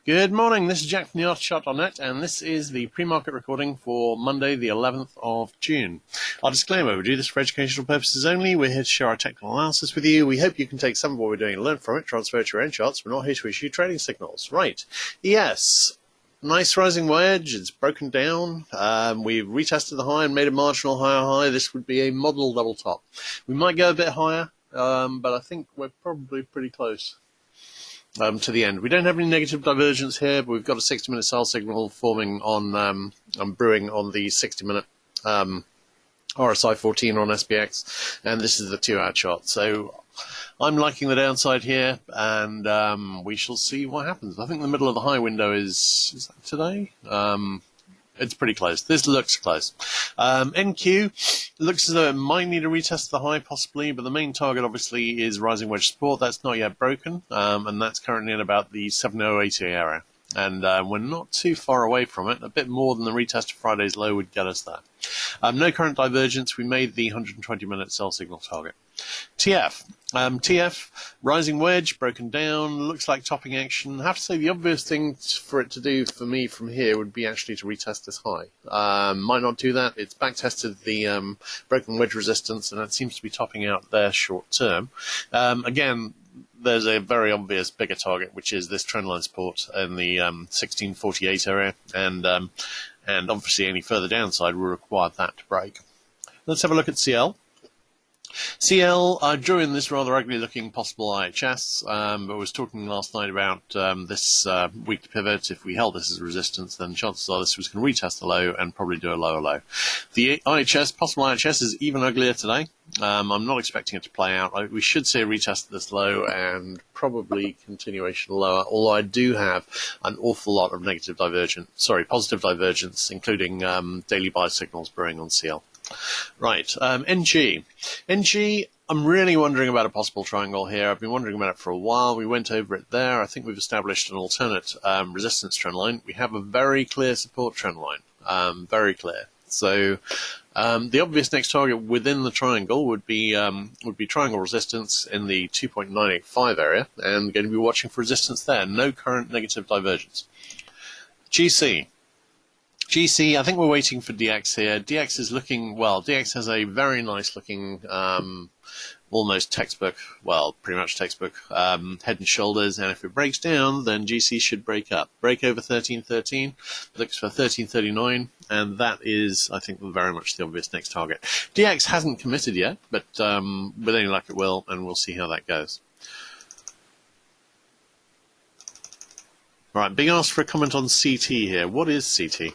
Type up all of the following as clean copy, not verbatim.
Good morning, this is Jack from theartchart.net, and this is the pre-market recording for Monday the 11th of June. Our disclaimer, we do this for educational purposes only. We're here to share our technical analysis with you. We hope you can take some of what we're doing and learn from it, transfer it to your own charts. We're not here to issue trading signals. Right, yes, nice rising wedge, it's broken down. We've retested the high and made a marginal higher high. This would be a model double top. We might go a bit higher, but I think we're probably pretty close to the end. We don't have any negative divergence here, but we've got a 60-minute sell signal forming on brewing on the 60-minute RSI 14 on SPX, and this is the 2-hour chart. So I'm liking the downside here, and we shall see what happens. I think the middle of the high window is that today? It's pretty close. This looks close. NQ looks as though it might need a retest of the high, possibly, but the main target, obviously, is rising wedge support. That's not yet broken, and that's currently at about the 7080 area. And we're not too far away from it. A bit more than the retest of Friday's low would get us there. No current divergence. We made the 120-minute sell signal target. TF, rising wedge, broken down, looks like topping action. I have to say the obvious thing for it to do for me from here would be actually to retest this high. Might not do that. It's back tested the broken wedge resistance, and that seems to be topping out there short term. Again, there's a very obvious bigger target, which is this trendline support in the 1648 area, and obviously any further downside will require that to break. Let's have a look at CL. CL, I drew in this rather ugly looking possible IHS, but was talking last night about this weekly pivot. If we held this as a resistance, then chances are this was going to retest the low and probably do a lower low. The IHS, possible IHS, is even uglier today. I'm not expecting it to play out. We should see a retest of this low and probably continuation lower, although I do have an awful lot of positive divergence, including daily buy signals brewing on CL. Right, NG. I'm really wondering about a possible triangle here. I've been wondering about it for a while. We went over it there. I think we've established an alternate resistance trend line. We have a very clear support trend line, very clear. So the obvious next target within the triangle would be triangle resistance in the 2.985 area, and going to be watching for resistance there. No current negative divergence. GC, I think we're waiting for DX here. DX is looking, well, DX has a very nice looking, almost textbook, well, pretty much textbook, head and shoulders, and if it breaks down, then GC should break up. Break over 1313, looks for 1339, and that is, I think, very much the obvious next target. DX hasn't committed yet, but with any luck it will, and we'll see how that goes. Right, being asked for a comment on CT here. What is CT?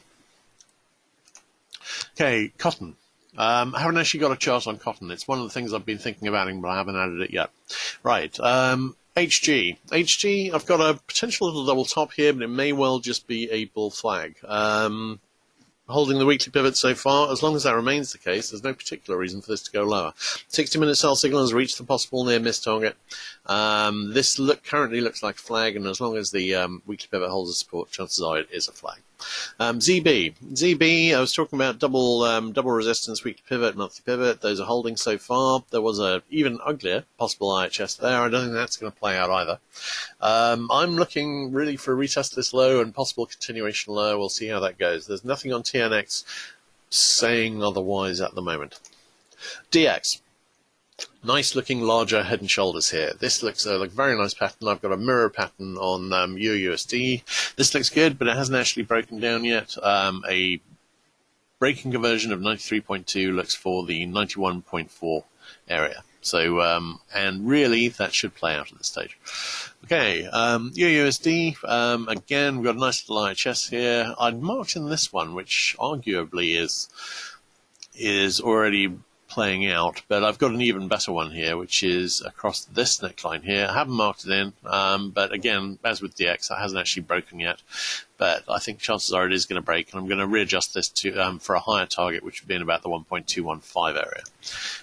Okay, cotton. I haven't actually got a chart on cotton. It's one of the things I've been thinking about, but I haven't added it yet. Right, HG. HG, I've got a potential little double top here, but it may well just be a bull flag. Holding the weekly pivot so far, as long as that remains the case, there's no particular reason for this to go lower. 60-minute sell signal has reached the possible near miss target. This currently looks like a flag, and as long as the weekly pivot holds a support, chances are it is a flag. ZB, I was talking about double resistance, weekly pivot, monthly pivot. Those are holding so far. There was a even uglier possible IHS there. I don't think that's going to play out either. I'm looking really for a retest of this low and possible continuation low. We'll see how that goes. There's nothing on TNX saying otherwise at the moment. DX. Nice looking larger head and shoulders here. This looks like a very nice pattern. I've got a mirror pattern on EURUSD. This looks good, but it hasn't actually broken down yet. A breaking conversion of 93.2 looks for the 91.4 area. So, and really, that should play out at this stage. Okay, EURUSD, again, we've got a nice little IHS here. I'd marked in this one, which arguably is already playing out, but I've got an even better one here, which is across this neckline here. I haven't marked it in, but again, as with DX, that hasn't actually broken yet, but I think chances are it is going to break, and I'm going to readjust this to for a higher target, which would be in about the 1.215 area.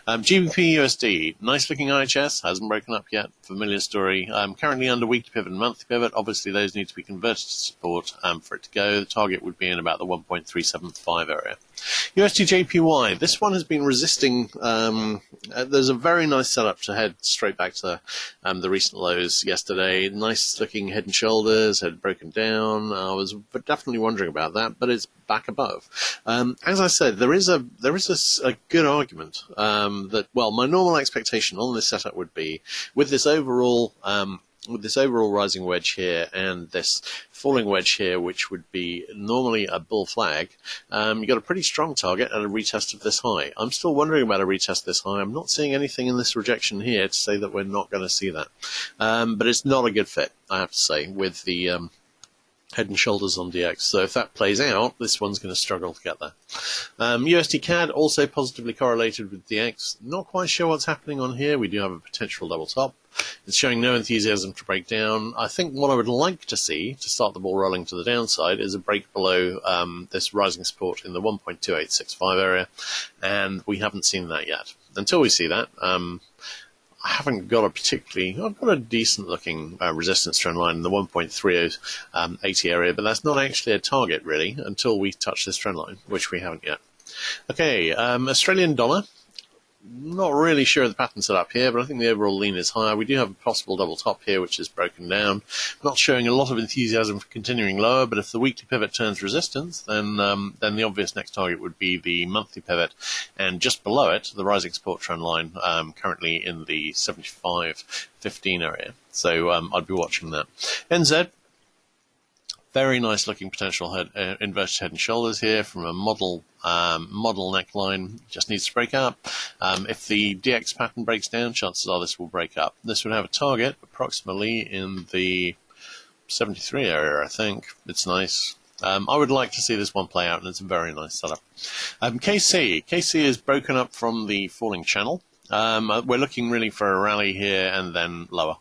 GBP USD, nice looking IHS, hasn't broken up yet. Familiar story. Currently under weekly pivot and monthly pivot. Obviously, those need to be converted to support for it to go. The target would be in about the 1.375 area. USD JPY, this one has been resisting. There's a very nice setup to head straight back to the recent lows yesterday. Nice looking head and shoulders, had broken down. I was definitely wondering about that, but it's back above. As I said, there is a good argument that, well, my normal expectation on this setup would be with this overall rising wedge here and this falling wedge here, which would be normally a bull flag, you've got a pretty strong target and a retest of this high. I'm still wondering about a retest of this high. I'm not seeing anything in this rejection here to say that we're not going to see that. But it's not a good fit, I have to say, with the head and shoulders on DX. So if that plays out, this one's going to struggle to get there. USD CAD also positively correlated with DX. Not quite sure what's happening on here. We do have a potential double top. It's showing no enthusiasm to break down. I think what I would like to see to start the ball rolling to the downside is a break below this rising support in the 1.2865 area, and we haven't seen that yet. Until we see that, I haven't got I've got a decent looking resistance trend line in the 1.3080 area, but that's not actually a target really until we touch this trend line, which we haven't yet. Okay, Australian dollar. Not really sure of the pattern set up here, but I think the overall lean is higher. We do have a possible double top here, which is broken down. Not showing a lot of enthusiasm for continuing lower, but if the weekly pivot turns resistance, then the obvious next target would be the monthly pivot, and just below it, the rising support trend line, currently in the 75.15 area. So I'd be watching that. NZ. Very nice looking potential inverted head and shoulders here from a model neckline. Just needs to break up. If the DX pattern breaks down, chances are this will break up. This would have a target approximately in the 73 area, I think. It's nice. I would like to see this one play out, and it's a very nice setup. KC is broken up from the falling channel. We're looking really for a rally here and then lower.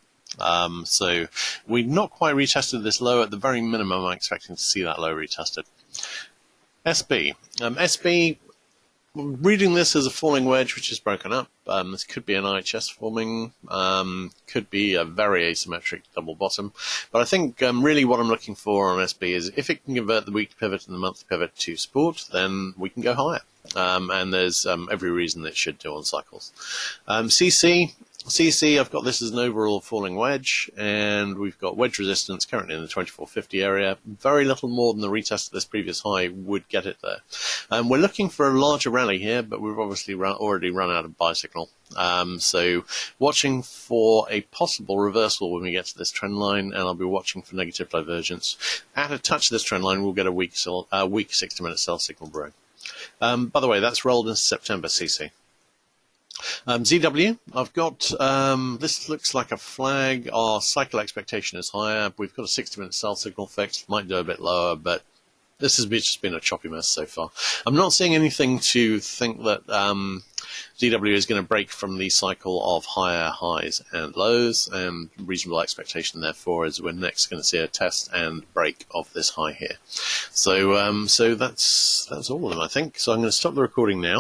So we've not quite retested this low. At the very minimum, I'm expecting to see that low retested. SB. SB, reading this as a falling wedge, which is broken up. This could be an IHS forming, could be a very asymmetric double bottom. But I think really what I'm looking for on SB is if it can convert the weekly pivot and the monthly pivot to support, then we can go higher. And there's every reason it should do on cycles. CC, I've got this as an overall falling wedge, and we've got wedge resistance currently in the 2450 area. Very little more than the retest of this previous high would get it there. We're looking for a larger rally here, but we've obviously already run out of buy signal. So watching for a possible reversal when we get to this trend line, and I'll be watching for negative divergence. At a touch of this trend line, we'll get a weak 60-minute sell signal brewing. By the way, that's rolled into September, CC. ZW, I've got, this looks like a flag. Our cycle expectation is higher. We've got a 60-minute sell signal fixed. Might do a bit lower, but this has just been a choppy mess so far. I'm not seeing anything to think that ZW is going to break from the cycle of higher highs and lows, and reasonable expectation therefore is we're next going to see a test and break of this high here. So so that's all of them, I think. So I'm going to stop the recording now.